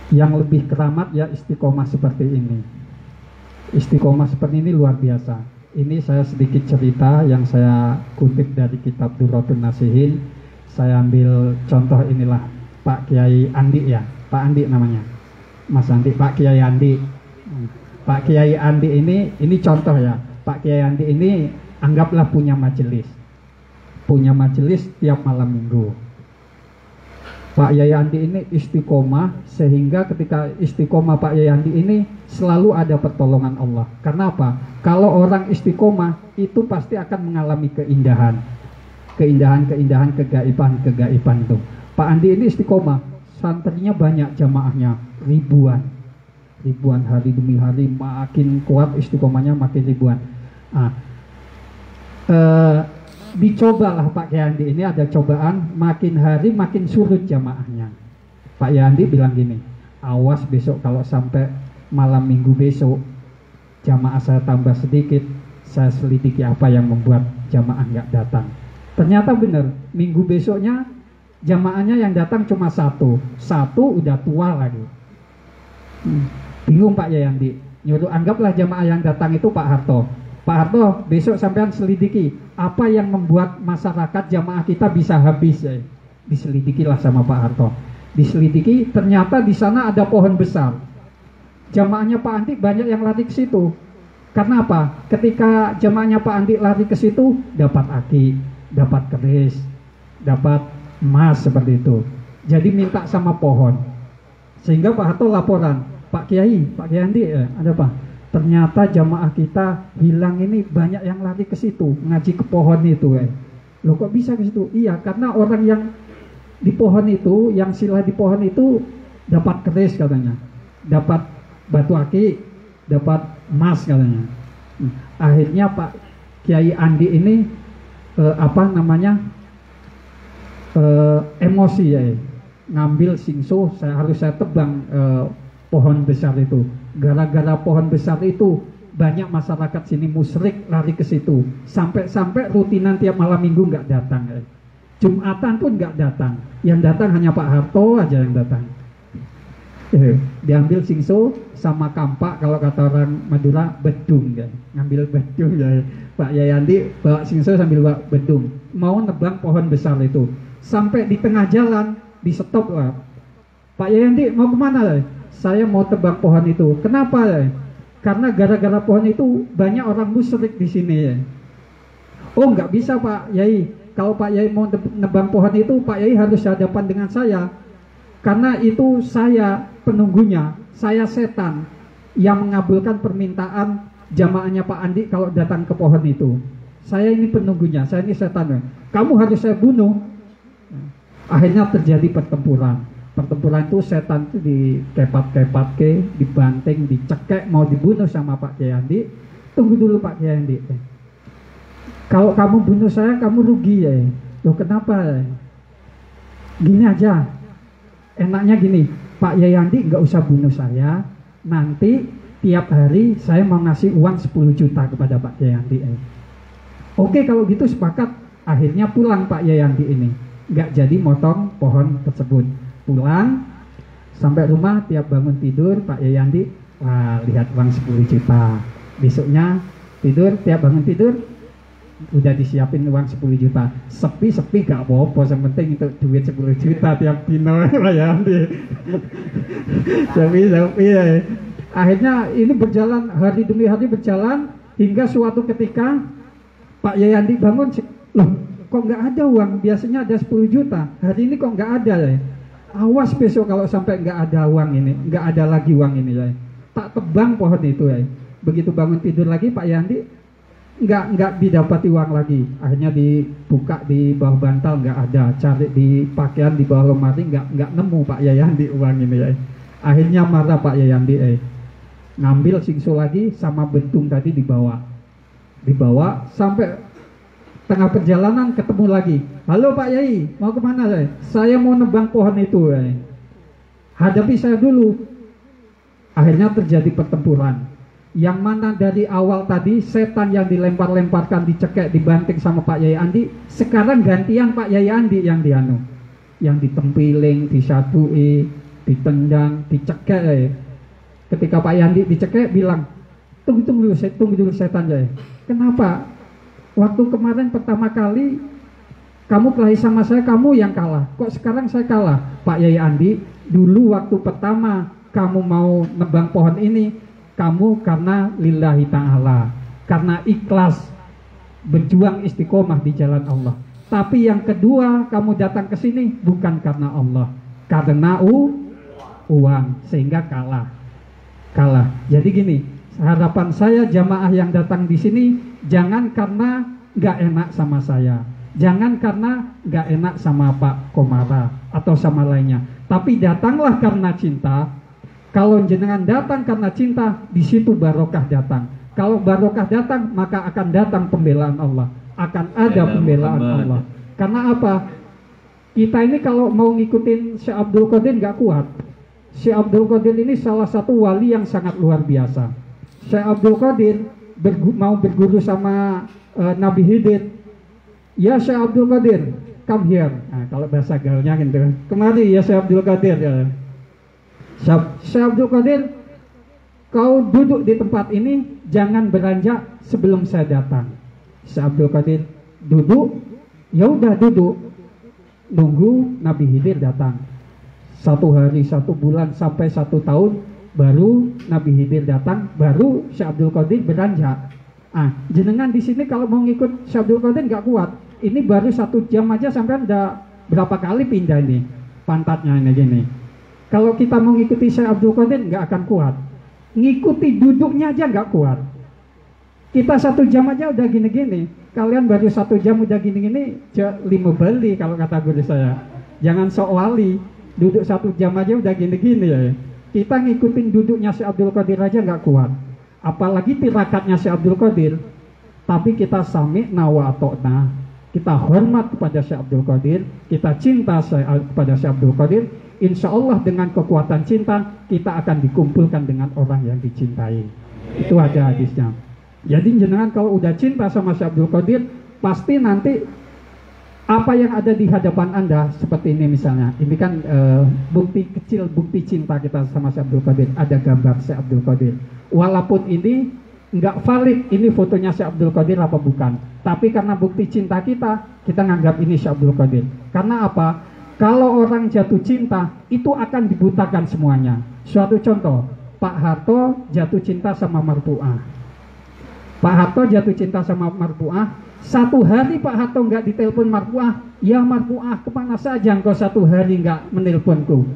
Yang lebih keramat ya istiqomah seperti ini. Istiqomah seperti ini luar biasa. Ini saya sedikit cerita yang saya kutip dari kitab Durratun Nasihin. Saya ambil contoh inilah Pak Kiai Andi ya, Pak Andi namanya, Mas Andi, Pak Kiai Andi. Pak Kiai Andi ini contoh ya. Pak Kiai Andi ini anggaplah punya majelis tiap malam minggu. Pak Yai Andi ini istiqomah, sehingga ketika istiqomah Pak Yai Andi ini selalu ada pertolongan Allah. Karena apa? Kalau orang istiqomah itu pasti akan mengalami keindahan, kegaiban itu. Pak Andi ini istiqomah, santrinya banyak, jamaahnya ribuan hari demi hari, makin kuat istiqomahnya, makin ribuan. Nah, dicobalah Pak Yandi ini, ada cobaan, makin hari makin surut jamaahnya. Pak Yandi bilang gini, awas besok kalau sampai malam minggu besok jamaah saya tambah sedikit, saya selidiki apa yang membuat jamaah nggak datang. Ternyata benar, minggu besoknya jamaahnya yang datang cuma satu udah tua lagi. Bingung Pak Yandi, nyuruh anggaplah jamaah yang datang itu Pak Harto. Pak Harto, besok sampean selidiki apa yang membuat masyarakat jamaah kita bisa habis. Diselidikilah sama Pak Harto. Diselidiki, ternyata di sana ada pohon besar. Jamaahnya Pak Andi banyak yang lari ke situ. Karena apa? Ketika jamaahnya Pak Andi lari ke situ, dapat aki, dapat keris, dapat emas seperti itu. Jadi minta sama pohon. Sehingga Pak Harto laporan, Pak Kiai Andi, ada apa? Ternyata jamaah kita hilang ini, banyak yang lari ke situ, ngaji ke pohon itu. Loh kok bisa ke situ? Iya, karena orang yang di pohon itu, yang sila di pohon itu dapat keris katanya, dapat batu aki, dapat emas katanya. Akhirnya Pak Kiai Andi ini emosi ya, ngambil singso, harus saya tebang pohon besar itu. Gara-gara pohon besar itu banyak masyarakat sini musyrik lari ke situ, sampai rutinan tiap malam minggu nggak datang. Jumatan pun nggak datang, yang datang hanya Pak Harto aja yang datang. Diambil singso sama kampak, kalau kata orang Madura bedung ya, ngambil bedung ya. Pak Yayandi bawa singso sambil bawa bedung, mau nebang pohon besar itu. Sampai di tengah jalan di stop lah. Pak Yayandi mau kemana ya? Saya mau tebang pohon itu. Kenapa ya? Karena gara-gara pohon itu banyak orang musyrik di sini ya. Oh nggak bisa Pak Yai, kalau Pak Yai mau nebang pohon itu, Pak Yai harus hadapan dengan saya. Karena itu saya penunggunya, saya setan yang mengabulkan permintaan jamaahnya Pak Andi kalau datang ke pohon itu. Saya ini penunggunya, saya ini setan. Kamu harus saya bunuh. Akhirnya terjadi pertempuran. Pertempuran itu setan itu dikepat-kepat dibanting, dicekek, mau dibunuh sama Pak Kiai Andi. Tunggu dulu Pak Kiai Andi. Kalau kamu bunuh saya, kamu rugi ya. Loh kenapa ya? Gini aja, enaknya gini, Pak Kiai Andi nggak usah bunuh saya. Nanti tiap hari saya mau ngasih uang 10 juta kepada Pak Kiai Andi. Oke kalau gitu sepakat. Akhirnya pulang Pak Kiai Andi ini, nggak jadi motong pohon tersebut. Pulang sampai rumah, tiap bangun tidur Pak Yayandi, wah lihat uang 10 juta. Besoknya tidur, tiap bangun tidur udah disiapin uang 10 juta. Sepi gak apa-apa, yang penting itu duit 10 juta tiap dino Pak Yayandi. Sepi ya. Akhirnya ini berjalan, hari demi hari berjalan, hingga suatu ketika Pak Yayandi bangun, loh kok nggak ada uang, biasanya ada 10 juta, hari ini kok nggak ada ya. Awas besok kalau sampai nggak ada uang ini, nggak ada lagi uang ini ya. Tak tebang pohon itu ya. Begitu bangun tidur lagi Pak Yandi nggak didapati uang lagi. Akhirnya dibuka di bawah bantal, nggak ada. Cari di pakaian di bawah lemari, nggak nemu Pak Yayandi uang ini ya. Akhirnya marah Pak Yayandi ngambil singso lagi sama bentung tadi dibawa sampai tengah perjalanan ketemu lagi. Halo Pak Yai, mau kemana saya? Saya mau nebang pohon itu. Hadapi saya dulu. Akhirnya terjadi pertempuran. Yang mana dari awal tadi setan yang dilempar-lemparkan, dicekek, dibanting sama Pak Yai Andi, sekarang gantian Pak Yai Andi yang yang ditempiling, disatui, ditendang, dicekek ya. Ketika Pak Yandi dicekek bilang, tunggu dulu setan ya. Kenapa? Waktu kemarin pertama kali kamu kelahi sama saya, kamu yang kalah. Kok sekarang saya kalah? Pak Yai Andi, dulu waktu pertama kamu mau nebang pohon ini, kamu karena lillahi ta'ala, karena ikhlas berjuang istiqomah di jalan Allah. Tapi yang kedua, kamu datang ke sini bukan karena Allah, karena uang, sehingga kalah. Jadi gini, harapan saya jamaah yang datang di sini jangan karena nggak enak sama saya, jangan karena nggak enak sama Pak Komara atau sama lainnya, tapi datanglah karena cinta. Kalau jenengan datang karena cinta, di situ barokah datang. Kalau barokah datang, maka akan datang pembelaan Allah, akan ada pembelaan Allah. Karena apa? Kita ini kalau mau ngikutin Syekh Abdul Qadir nggak kuat. Syekh Abdul Qadir ini salah satu wali yang sangat luar biasa. Syekh Abdul Qadir mau berguru sama Nabi Khidir. Ya Syekh Abdul Qadir, come here. Nah, kalau bahasa gaulnya gitu. Kemari ya Syekh Abdul Qadir. Ya. Syekh Abdul Qadir, kau duduk di tempat ini, jangan beranjak sebelum saya datang. Syekh Abdul Qadir duduk, ya udah duduk, nunggu Nabi Khidir datang. 1 hari, 1 bulan, sampai 1 tahun, baru Nabi Khidir datang, baru Syekh Abdul Qadir beranjak. Jenengan di sini kalau mau ngikut Syekh Abdul Qadir nggak kuat. Ini baru 1 jam aja sampai udah berapa kali pindah nih pantatnya ini gini. Kalau kita mau ngikuti Syekh Abdul Qadir nggak akan kuat. Ngikuti duduknya aja nggak kuat. Kita 1 jam aja udah gini-gini. Kalian baru 1 jam udah gini-gini, lima beli kalau kata guru saya. Jangan sok wali, duduk 1 jam aja udah gini-gini ya. Kita ngikutin duduknya Syekh Abdul Qadir aja nggak kuat. Apalagi tirakatnya Syekh Abdul Qadir. Tapi kita sami'na wa ata'na. Kita hormat kepada Syekh Abdul Qadir, kita cinta kepada Syekh Abdul Qadir. Insya Allah dengan kekuatan cinta kita akan dikumpulkan dengan orang yang dicintai. Itu ada hadisnya. Jadi jenengan kalau udah cinta sama Syekh Abdul Qadir, pasti nanti apa yang ada di hadapan Anda seperti ini misalnya. Ini kan bukti kecil, bukti cinta kita sama Syekh Abdul Qadir. Ada gambar Syekh Abdul Qadir. Walaupun ini nggak valid, ini fotonya Syekh Abdul Qadir apa bukan. Tapi karena bukti cinta kita nganggap ini Syekh Abdul Qadir. Karena apa? Kalau orang jatuh cinta, itu akan dibutakan semuanya. Suatu contoh, Pak Harto jatuh cinta sama Marpuah. Pak Harto jatuh cinta sama Marpuah. 1 hari Pak Harto nggak ditelepon Marpuah. Ya Marpuah, kemana saja engkau 1 hari nggak menelponku?